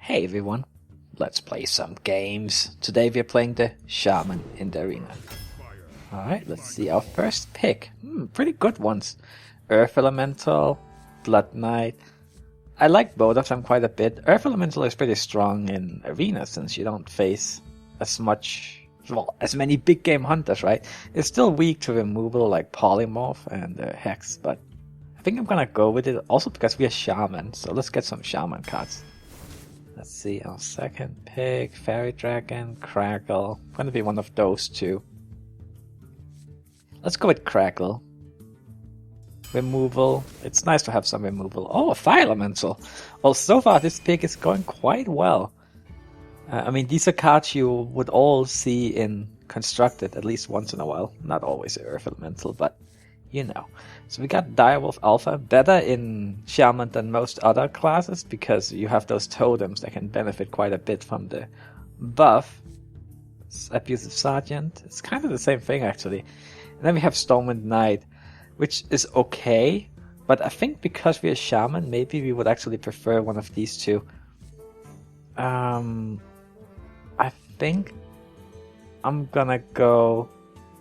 Hey everyone, let's play some games. Today we're playing the Shaman in the arena. Alright, let's see our first pick. Pretty good ones. Earth Elemental, Blood Knight. I like both of them quite a bit. Earth Elemental is pretty strong in arena since you don't face as many big game hunters, right? It's still weak to removal like Polymorph and Hex, but I think I'm gonna go with it also because we are Shaman, so let's get some Shaman cards. Let's see, our second pick, Fairy Dragon, Crackle. Gonna be one of those two. Let's go with Crackle. Removal. It's nice to have some removal. Oh, a Fire Elemental. Well, so far this pick is going quite well. I mean, these are cards you would all see in Constructed at least once in a while. Not always Earth Elemental, but you know. So we got Direwolf Alpha, better in Shaman than most other classes because you have those totems that can benefit quite a bit from the buff. Abusive Sergeant, it's kind of the same thing actually. And then we have Stormwind Knight, which is okay, but I think because we're Shaman, maybe we would actually prefer one of these two. I think I'm gonna go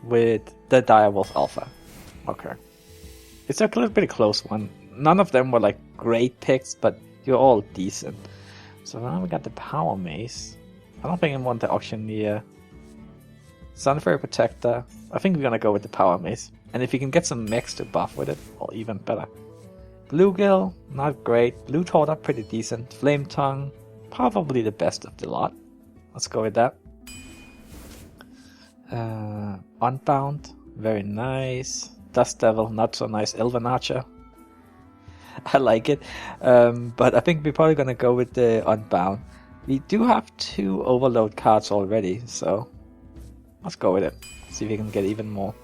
with the Direwolf Alpha. Okay. It's a little bit close one. None of them were like great picks, but you're all decent. So now we got the Power Mace. I don't think I want the Auctioneer. Sunfairy Protector. I think we're gonna go with the Power Mace. And if you can get some mechs to buff with it, well, even better. Bluegill, not great. Blue Torta, pretty decent. Flame Tongue, probably the best of the lot. Let's go with that. Unbound, very nice. Dust Devil, not so nice. Elven Archer, I like it. But I think we're probably gonna go with the Unbound. We do have 2 Overload cards already, so let's go with it. See if we can get even more.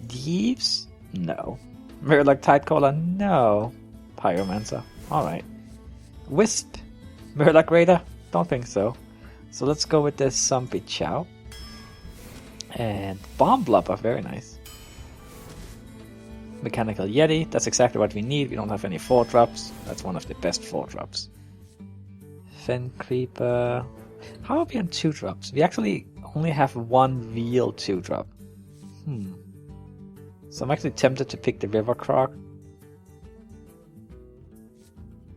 Thieves? No. Murloc Tidecaller? No. Pyromancer? Alright. Wisp? Murloc Raider? Don't think so. So let's go with the Zombie Chow. And Bomb Blubber, very nice. Mechanical Yeti, that's exactly what we need. We don't have any 4-drops. That's one of the best 4-drops. Fen Creeper. How are we on 2-drops? We actually only have 1 real 2-drop. So I'm actually tempted to pick the River Croc.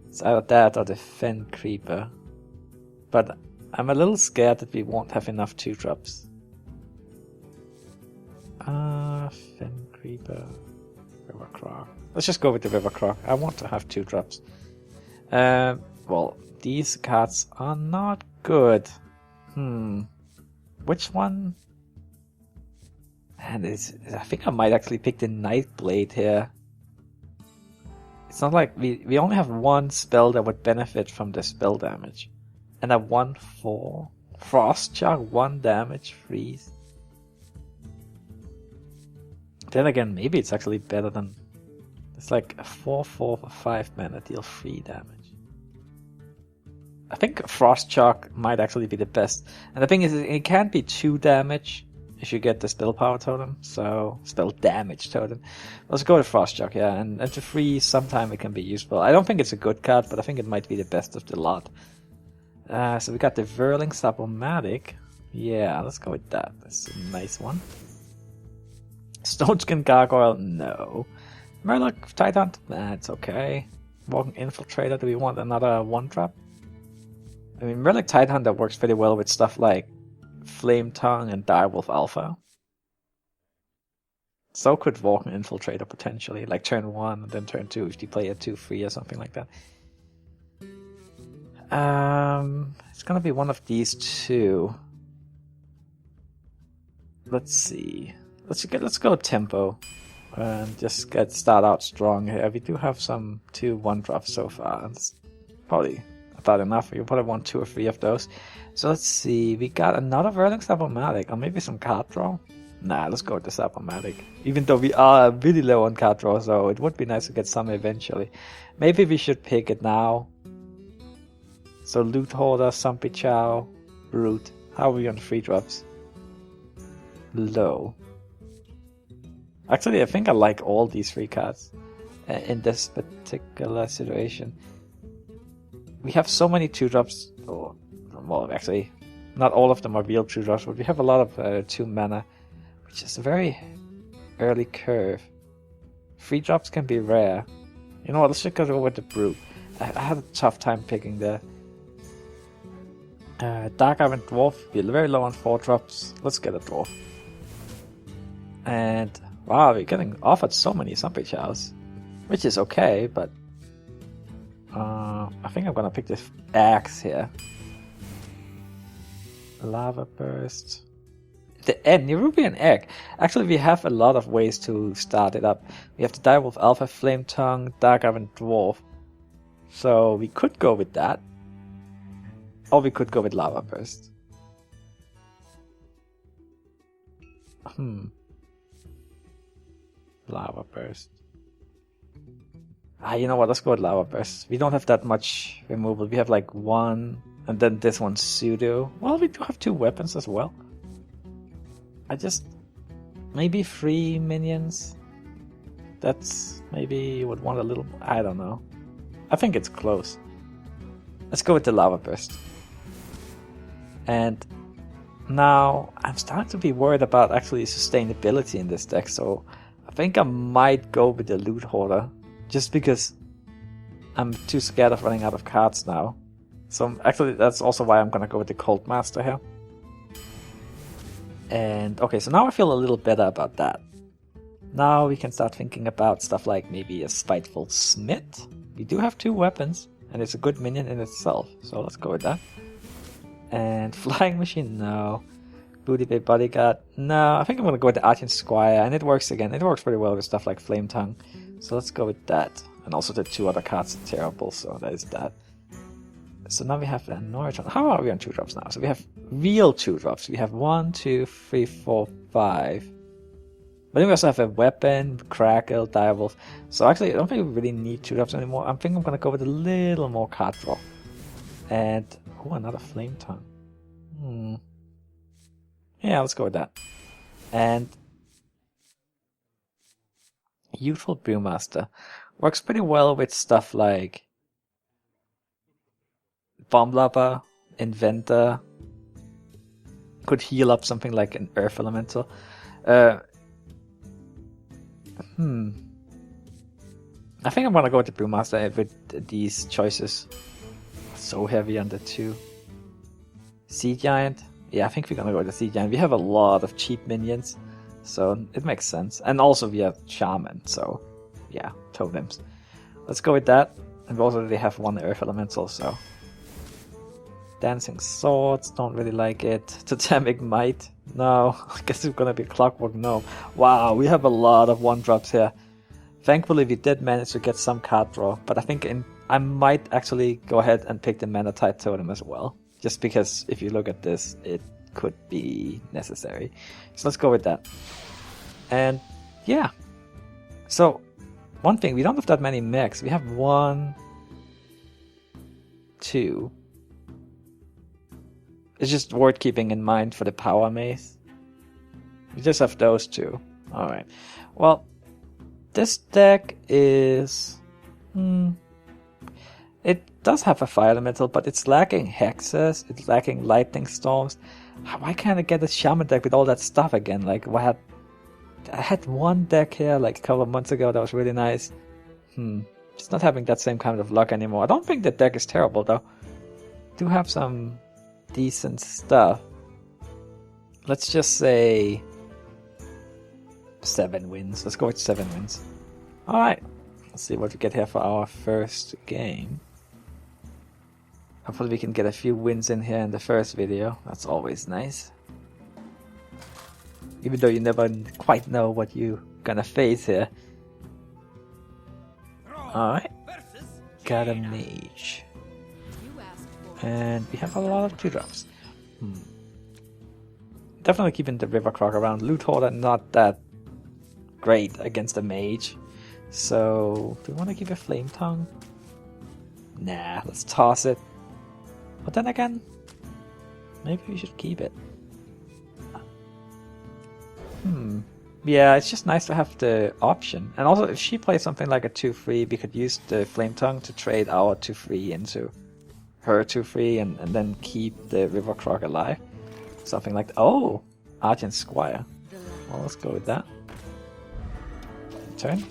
It's either that or the Fen Creeper. But I'm a little scared that we won't have enough 2-drops. Fen Creeper. River Croc. Let's just go with the River Croc. I want to have 2-drops. Well, these cards are not good. Which one? And I think I might actually pick the Nightblade here. It's not like we only have 1 spell that would benefit from the spell damage. And a 1/4. Frost Shock, 1 damage, freeze. Then again, maybe it's actually better than... It's like a 4/4 for 5 mana, deal 3 damage. I think Frost Shock might actually be the best. And the thing is, it can't be 2 damage if you get the Spell Power Totem. So, Spell Damage Totem. Let's go with Frost Shock, yeah. And to freeze, sometime it can be useful. I don't think it's a good card, but I think it might be the best of the lot. So we got the Whirling Stop-O-Matic. Yeah, let's go with that. That's a nice one. Stoneskin Gargoyle, no. Murloc Titan, that's okay. Walking Infiltrator, do we want another 1-drop? I mean, Murloc Tidehunter works pretty well with stuff like Flame Tongue and Direwolf Alpha. So could Walking Infiltrator potentially, like turn 1 and then turn 2 if you play a 2/3 or something like that. It's gonna be one of these 2. Let's see. Let's go tempo and just start out strong here. We do have some 2 1-drops so far. It's probably about enough. You probably want 2 or 3 of those. So let's see. We got another Whirling Stop-O-Matic, or maybe some card draw. Nah, let's go with the Stop-O-Matic. Even though we are really low on card draw, so it would be nice to get some eventually. Maybe we should pick it now. So Loot Hoarder, Zombie Chow, Brute. How are we on 3-drops? Low. Actually, I think I like all these 3 cards in this particular situation. we have so many 2-drops. Oh, well, actually, not all of them are real 2-drops, but we have a lot of 2 mana, which is a very early curve. 3-drops can be rare. You know what, let's just go with the Brute. I had a tough time picking the Dark Iron Dwarf. We're very low on 4-drops. Let's get a Dwarf. And wow, we're getting offered so many Zombie Chows, which is okay, but I think I'm gonna pick this Axe here. Lava Burst. The Nerubian Egg. Actually, we have a lot of ways to start it up. We have the Direwolf Alpha, Flame Tongue, Dark Iron Dwarf. So we could go with that. Or we could go with Lava Burst. Lava Burst. You know what? Let's go with Lava Burst. We don't have that much removal. We have like 1, and then this one's pseudo. Well, we do have 2 weapons as well. Maybe 3 minions. That's maybe you would want a little. I don't know. I think it's close. Let's go with the Lava Burst. And now I'm starting to be worried about actually sustainability in this deck, so I think I might go with the Loot Hoarder, just because I'm too scared of running out of cards now. So actually that's also why I'm gonna go with the Cold Master here. And okay, so now I feel a little better about that. Now we can start thinking about stuff like maybe a Spiteful Smith. We do have 2 weapons, and it's a good minion in itself, so let's go with that. And Flying Machine, no. Booty Bay Bodyguard, no. I think I'm gonna go with the Argent Squire, and it works again. It works pretty well with stuff like Flame Tongue, so let's go with that. And also the 2 other cards are terrible, so that is that. So now we have a Norton. How are we on 2-drops now? So we have real 2-drops. We have 1, 2, 3, 4, 5. But then we also have a weapon, Crackle, Direwolf. So actually, I don't think we really need 2-drops anymore. I think I'm gonna go with a little more card draw. And another Flame Tongue. Yeah, let's go with that. And Youthful Brewmaster works pretty well with stuff like Bomb Lobber, Inventor. Could heal up something like an Earth Elemental. I think I'm gonna go with the Brewmaster with these choices. So heavy on the 2. Sea Giant. Yeah, I think we're gonna go with the Sea Giant. We have a lot of cheap minions, so it makes sense. And also we have Shaman, so yeah, totems. Let's go with that. And we also already have 1 Earth Elemental, so. Dancing Swords, don't really like it. Totemic Might, no. I guess it's gonna be Clockwork Gnome. Wow, we have a lot of 1-drops here. Thankfully we did manage to get some card draw, but I think I might actually go ahead and pick the Manatite Totem as well. Just because if you look at this, it could be necessary. So let's go with that. And yeah. So, one thing, we don't have that many mechs. We have 1, 2. It's just worth keeping in mind for the Power Mace. We just have those 2. Alright. Well, this deck is... It does have a Fire Elemental, but it's lacking Hexes, it's lacking Lightning Storms. Why can't I get a Shaman deck with all that stuff again? Like, I had 1 deck here like a couple of months ago that was really nice. Just not having that same kind of luck anymore. I don't think the deck is terrible though. Do have some decent stuff. Let's just say 7 wins. Let's go with 7 wins. Alright. Let's see what we get here for our first game. Hopefully we can get a few wins in here in the first video. That's always nice. Even though you never quite know what you're gonna face here. Alright. Got a Mage. And we have a lot of 2-drops. Definitely keeping the River Croc around. Loot Hoarder not that great against a Mage. So, do we want to give a Flame Tongue? Nah, let's toss it. But then again, maybe we should keep it. Yeah, it's just nice to have the option. And also, if she plays something like a 2-3, we could use the Flame Tongue to trade our 2-3 into. her to 3 and then keep the River Croc alive. Something like that. Oh! Argent Squire. Well, let's go with that. Turn.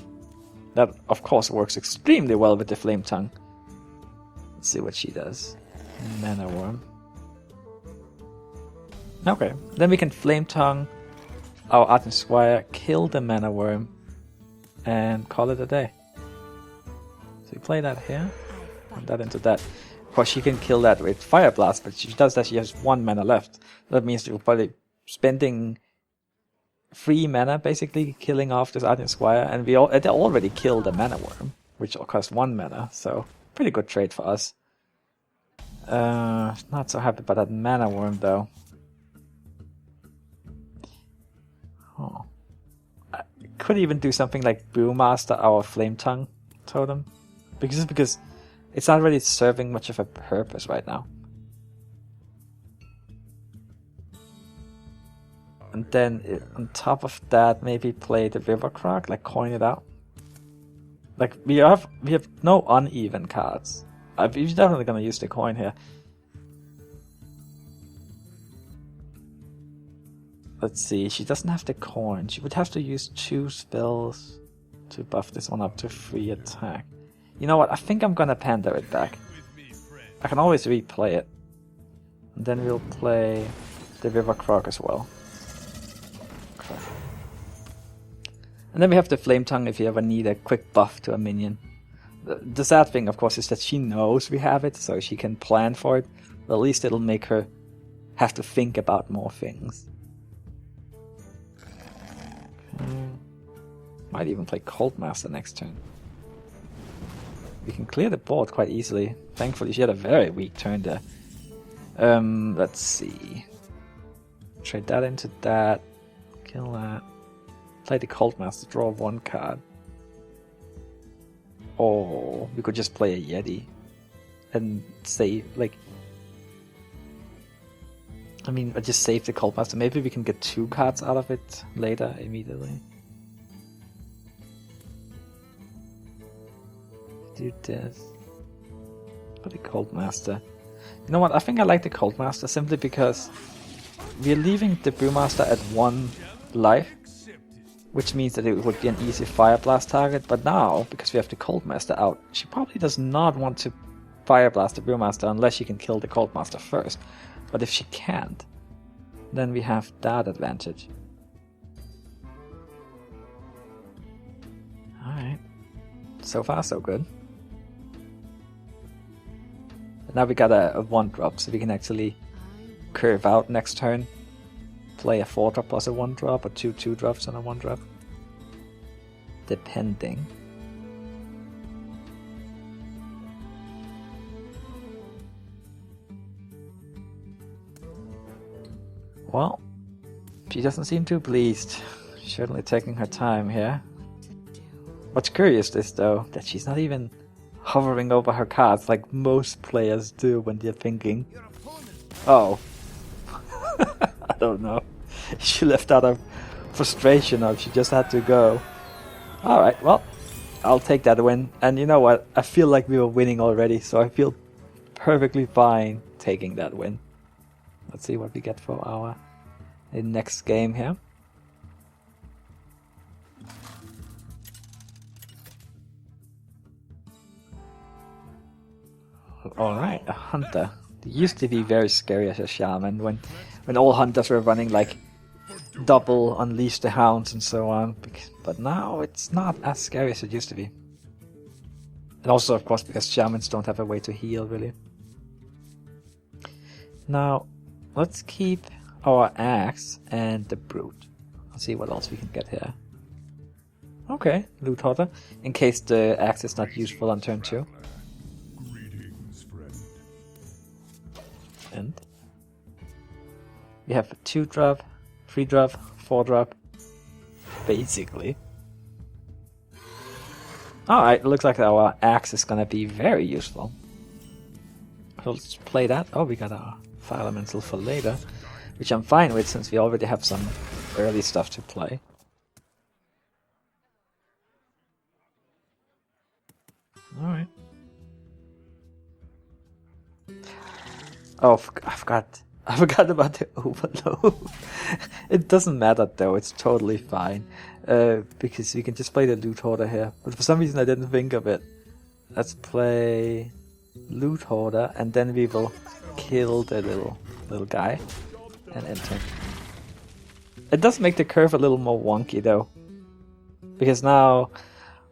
That, of course, works extremely well with the Flame Tongue. Let's see what she does. Mana Worm. Okay, then we can Flame Tongue our Argent Squire, kill the Mana Worm, and call it a day. So we play that here, put that into that. Of course, she can kill that with Fire Blast, but she does that, she has 1 mana left. That means we're probably spending 3 mana, basically, killing off this Argent Squire, and they already killed the Mana Worm, which costs 1 mana, so pretty good trade for us. Not so happy about that Mana Worm, though. Oh. I could even do something like Brewmaster our Flame Tongue totem. Because it's not really serving much of a purpose right now. And then on top of that, maybe play the River Croc, like coin it out. Like we have no uneven cards. We're definitely gonna use the coin here. Let's see, she doesn't have the coin. She would have to use 2 spells to buff this one up to 3 attack. You know what, I think I'm gonna Panda it back. I can always replay it. And then we'll play the River Croc as well. Okay. And then we have the Flame Tongue if you ever need a quick buff to a minion. The sad thing, of course, is that she knows we have it, so she can plan for it. But at least it'll make her have to think about more things. Might even play Cold Master next turn. We can clear the board quite easily. Thankfully, she had a very weak turn there. Let's see. Trade that into that. Kill that. Play the Cold Master, draw 1 card. Or we could just play a Yeti. And save, like... I mean, I just save the Cold Master. Maybe we can get 2 cards out of it later, immediately. Do this. Put the Cold Master. You know what? I think I like the Cold Master simply because we're leaving the Brewmaster at 1 life, which means that it would be an easy Fire Blast target. But now, because we have the Cold Master out, she probably does not want to Fire Blast the Brewmaster unless she can kill the Cold Master first. But if she can't, then we have that advantage. Alright. So far, so good. Now we got a 1-drop, so we can actually curve out next turn. Play a 4-drop plus a 1-drop, or 2 2-drops and a 1-drop. Depending. Well, she doesn't seem too pleased. She's certainly taking her time here. What's curious is, though, that she's not even hovering over her cards like most players do when they're thinking. Oh. I don't know. She left out of frustration or she just had to go. Alright, well, I'll take that win. And you know what? I feel like we were winning already, so I feel perfectly fine taking that win. Let's see what we get for our next game here. Alright, a hunter. It used to be very scary as a shaman when all hunters were running like double Unleash the Hounds and so on. But now it's not as scary as it used to be. And also, of course, because shamans don't have a way to heal, really. Now, let's keep our axe and the brute. Let's see what else we can get here. Okay, loot hoarder. In case the axe is not useful on turn 2. And we have a 2-drop, 3-drop, 4-drop, basically. Alright, looks like our axe is gonna be very useful. So let's play that. Oh, we got our Fire Elemental for later, which I'm fine with since we already have some early stuff to play. Alright. Oh, I forgot. I forgot about the overload. It doesn't matter though, it's totally fine. Because we can just play the loot hoarder here. But for some reason I didn't think of it. Let's play loot hoarder and then we will kill the little guy and enter. It does make the curve a little more wonky though. Because now,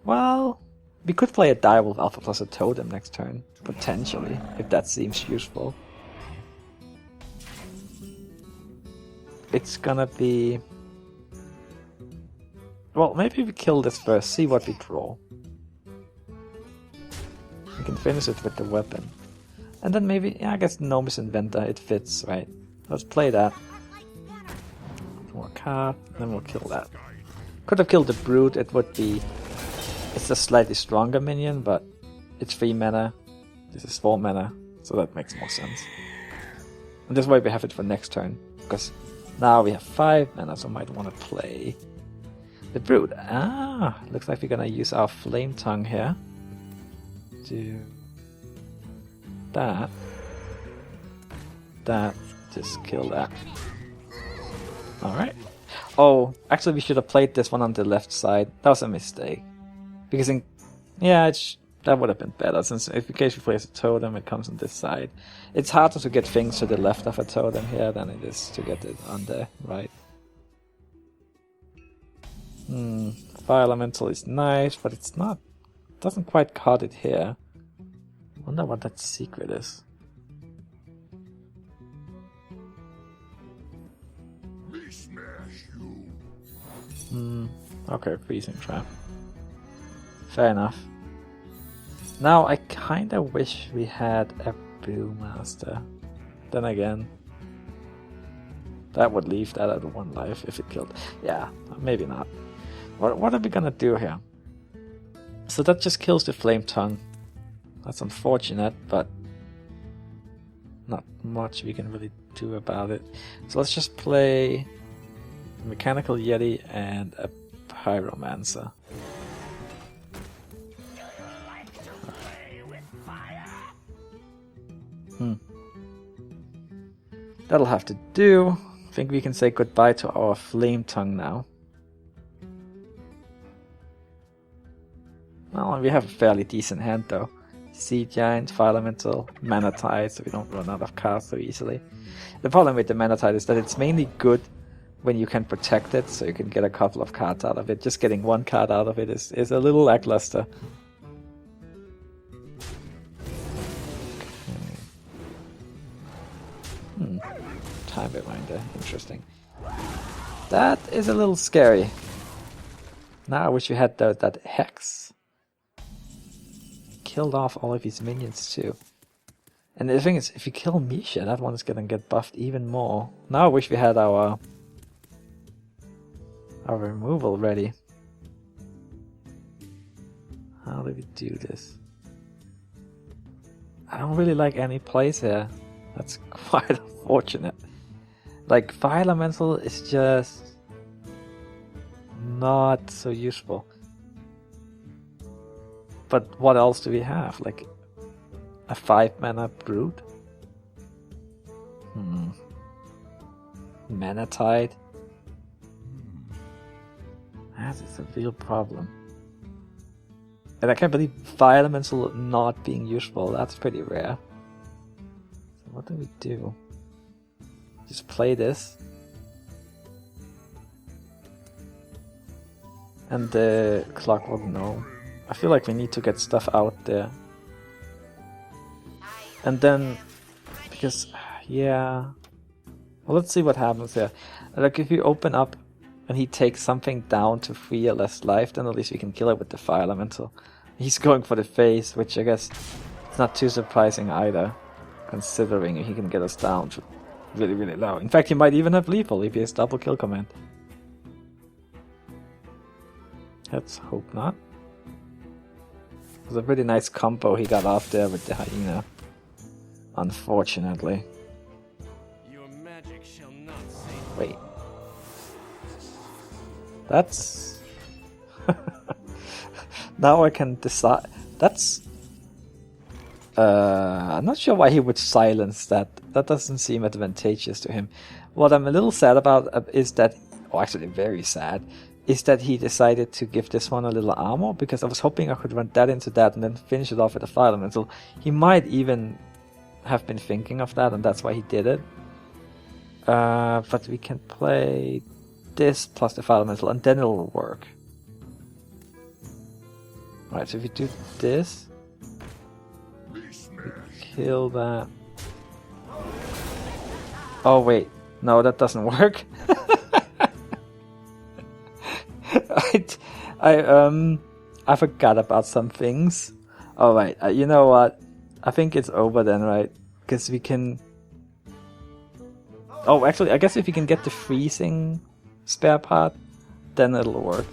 well, we could play a direwolf alpha plus a totem next turn, potentially, if that seems useful. It's gonna be... Well, maybe we kill this first, see what we draw. We can finish it with the weapon. And then maybe, yeah, I guess Gnome's Inventor, it fits, right? Let's play that. More card, then we'll kill that. Could have killed the Brute, it would be... It's a slightly stronger minion, but it's 3 mana. This is 4 mana, so that makes more sense. And this way we have it for next turn, because now we have 5 mana, so might want to play the Brute. Ah, looks like we're gonna use our Flame Tongue here. Do that. That, just kill that. Alright. Oh, actually we should have played this one on the left side. That was a mistake. Because that would have been better, since if in case we place a totem, it comes on this side. It's harder to get things to the left of a totem here than it is to get it on the right. Fire Elemental is nice, but it's not... doesn't quite cut it here. Wonder what that secret is. Okay, Freezing Trap. Fair enough. Now I kinda wish we had a Brewmaster. Then again, that would leave that at 1 life if it killed. Yeah, maybe not. What are we gonna do here? So that just kills the Flame Tongue. That's unfortunate, but not much we can really do about it. So let's just play a Mechanical Yeti and a Pyromancer. That'll have to do. I think we can say goodbye to our Flame Tongue now. Well, we have a fairly decent hand though. Sea Giant, Fire Elemental, Mana Tide, so we don't run out of cards so easily. The problem with the Mana Tide is that it's mainly good when you can protect it, so you can get a couple of cards out of it. Just getting 1 card out of it is a little lackluster. Time Reminder, interesting. That is a little scary. Now I wish we had that Hex. Killed off all of his minions too. And the thing is, if you kill Misha, that one is gonna get buffed even more. Now I wish we had our removal ready. How do we do this? I don't really like any plays here. That's quite unfortunate. Like, Fire Elemental is just not so useful. But what else do we have? Like a 5 mana Brute? Mana Tide? That is a real problem. And I can't believe Fire Elemental not being useful. That's pretty rare. So what do we do? Just play this. And the Clockwork Gnome. I feel like we need to get stuff out there. And then, because, yeah. Well, let's see what happens here. Like, if you open up and he takes something down to 3 or less life, then at least we can kill it with the Fire Elemental. He's going for the face, which I guess it's not too surprising either, considering he can get us down to really, really low. In fact, he might even have lethal if he has double kill command. Let's hope not. It was a pretty nice combo he got off there with the hyena. Unfortunately. Your magic shall not save. Wait. That's... Now I can decide... That's... I'm not sure why he would silence that. That doesn't seem advantageous to him. What I'm a little sad about is that, or actually very sad, is that he decided to give this one a little armor, because I was hoping I could run that into that and then finish it off with a fire elemental. He might even have been thinking of that, and that's why he did it. But we can play this plus the fire elemental, and then it'll work. Alright, so if we do this, we kill that. Oh wait, no, that doesn't work. I forgot about some things. Alright, you know what? I think it's over then, right? Because we can... Oh, actually, I guess if we can get the freezing spare part, then it'll work.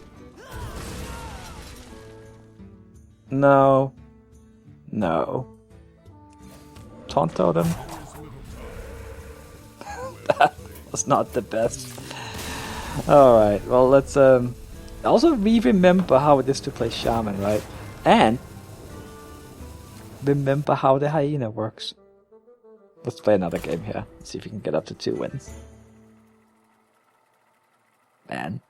No. No. Taunt totem? That was not the best. Alright, well let's also remember how it is to play Shaman, right? And remember how the hyena works. Let's play another game here. See if we can get up to 2 wins. Man.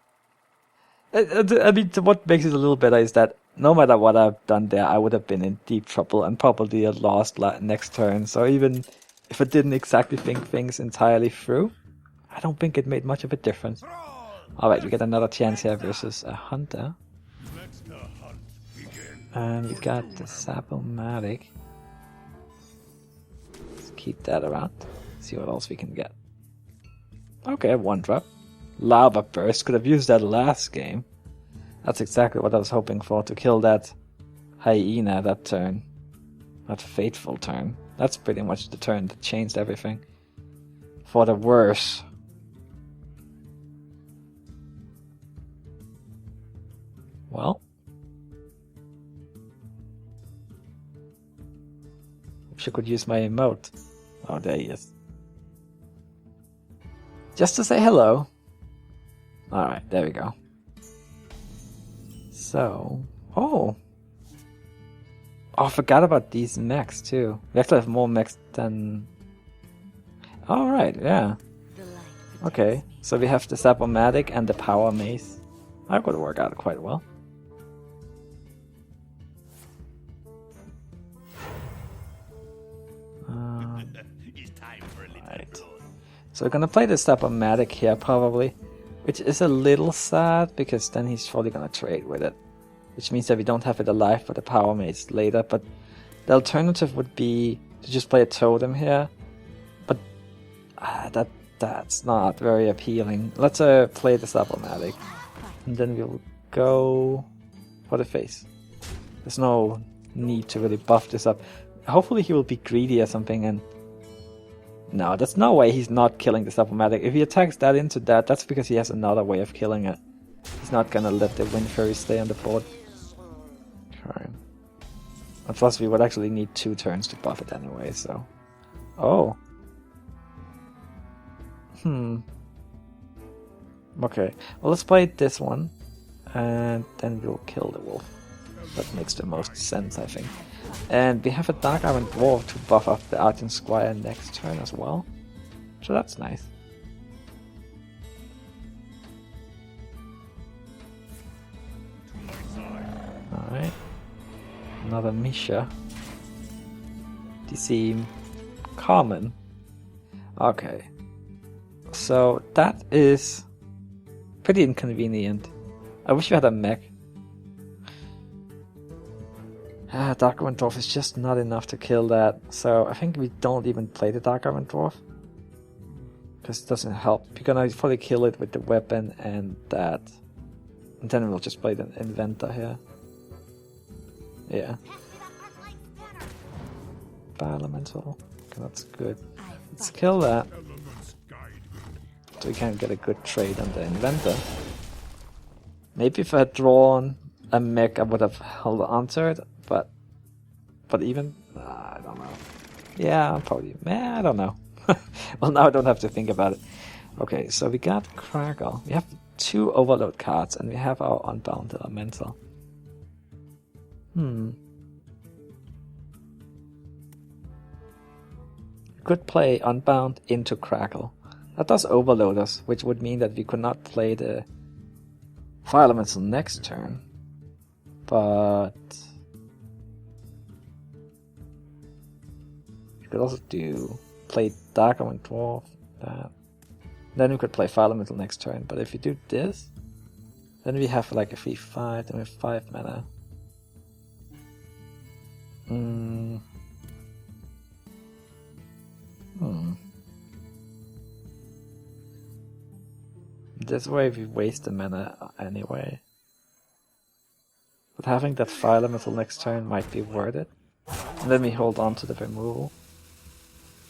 I mean, what makes it a little better is that no matter what I've done there, I would have been in deep trouble and probably lost next turn. So even if I didn't exactly think things entirely through, I don't think it made much of a difference. Alright, we get another chance here versus a hunter. And we got the Sapomatic. Let's keep that around. See what else we can get. Okay, 1-drop. Lava Burst. Could have used that last game. That's exactly what I was hoping for, to kill that hyena that turn. That fateful turn. That's pretty much the turn that changed everything. For the worse. Well. Wish I could use my emote. Oh, there he is. Just to say hello. Alright, there we go. So... Oh! Oh, I forgot about these mechs too. We actually have more mechs than... Alright, yeah. Okay, so we have the Sapomatic and the Power Mace. That could work out quite well. Right. So we're gonna play the Sapomatic here probably, which is a little sad because then he's probably gonna trade with it, which means that we don't have it alive for the Power Mace later. But the alternative would be to just play a Totem here, but that's not very appealing. Let's play the Sapomatic, and then we'll go for the face. There's no need to really buff this up. Hopefully he will be greedy or something, and no, there's no way he's not killing the Sapomatic. If he attacks that into that, that's because he has another way of killing it. He's not gonna let the Wind Fury stay on the board. Okay. And plus we would actually need 2 turns to buff it anyway, so... Oh. Okay, well let's play this one, and then we'll kill the wolf. That makes the most sense, I think. And we have a Dark Iron Dwarf to buff up the Argent Squire next turn as well. So that's nice. Alright. Another Misha. These seem common. Okay. So that is pretty inconvenient. I wish we had a mech. Dark Iron Dwarf is just not enough to kill that, so I think we don't even play the Dark Iron Dwarf. Because it doesn't help. You're gonna probably kill it with the weapon and that. And then we'll just play the Inventor here. Yeah. Fire Elemental. Okay, that's good. Let's kill that. So we can get a good trade on the Inventor. Maybe if I had drawn a mech I would have held on to it, but even I don't know. Yeah, probably. I don't know. Well, now I don't have to think about it. Okay, so we got Crackle. We have 2 Overload cards, and we have our Unbound Elemental. Could play Unbound into Crackle. That does overload us, which would mean that we could not play the Fire Elemental next turn. But we could also play Dark Omen Dwarf. Then we could play Fire Elemental next turn. But if we do this, then we have like a 3/5, then we have 5 mana. This way we waste the mana anyway. But having that Fire Elemental next turn might be worth it. And then we hold on to the removal.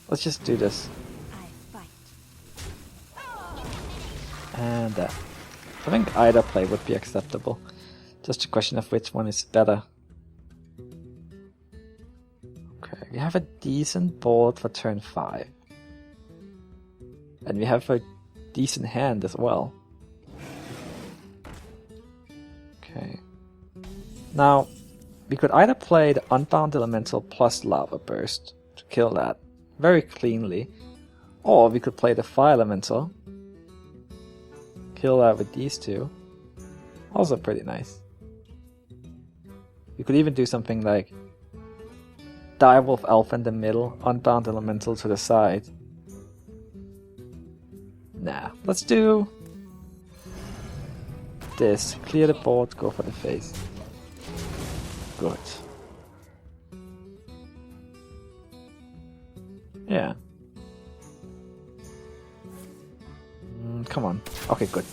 Let's just do this. And that. I think either play would be acceptable. Just a question of which one is better. Okay, we have a decent board for turn 5. And we have a decent hand as well. Okay. Now, we could either play the Unbound Elemental plus Lava Burst to kill that very cleanly. Or we could play the Fire Elemental. Kill that with these two. Also pretty nice. You could even do something like Direwolf Elf in the middle, Unbound Elemental to the side. Nah, let's do this. Clear the board, go for the face. Good. Yeah. Come on. Okay, good.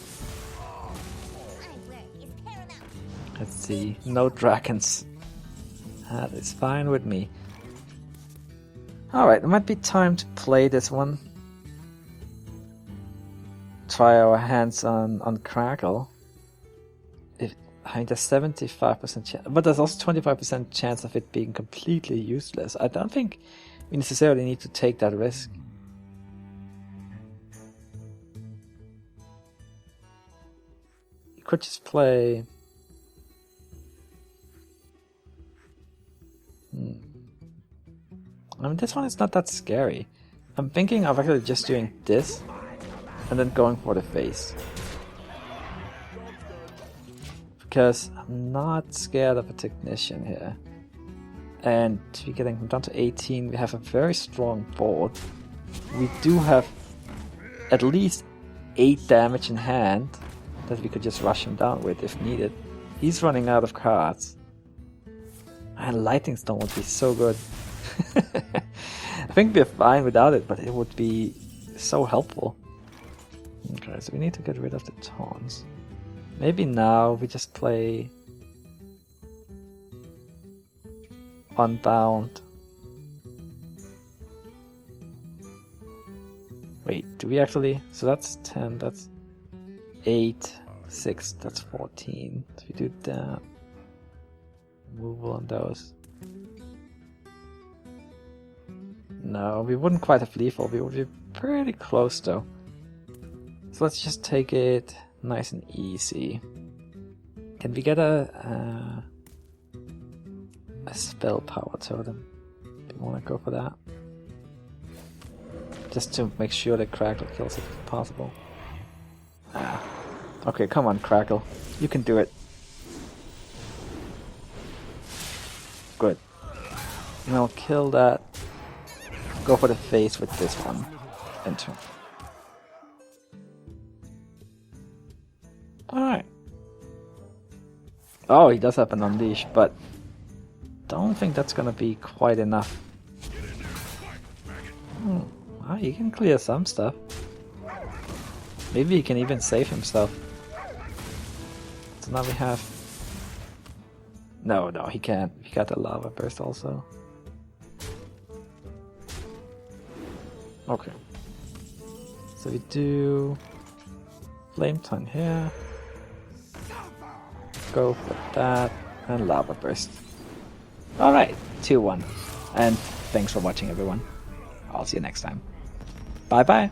Let's see. No dragons. That is fine with me. Alright, it might be time to play this one. Try our hands on Crackle. I think there's 75% chance, but there's also 25% chance of it being completely useless. I don't think we necessarily need to take that risk. You could just play... I mean, this one is not that scary. I'm thinking of actually just doing this and then going for the face. Because I'm not scared of a Technician here. And we're getting down to 18. We have a very strong board. We do have at least 8 damage in hand that we could just rush him down with if needed. He's running out of cards. And Lightning Stone would be so good. I think we're fine without it, but it would be so helpful. Okay, so we need to get rid of the taunts. Maybe now we just play Unbound. Wait, do we actually? So that's 10, that's 8, 6, that's 14. So we do that. Removal on those. No, we wouldn't quite have lethal. We would be pretty close though. So let's just take it nice and easy. Can we get a spell power totem? Do you want to go for that? Just to make sure that Crackle kills it if possible. Okay, come on, Crackle. You can do it. Good. And I'll kill that. Go for the face with this one. Enter. Alright. Oh, he does have an Unleash, but don't think that's gonna be quite enough. Well, he can clear some stuff. Maybe he can even save himself. So now we have... No, he can't. He got the Lava Burst also. Okay. So we do... Flame Tongue here. Go for that. And Lava Burst. Alright, 2-1. And thanks for watching, everyone. I'll see you next time. Bye bye.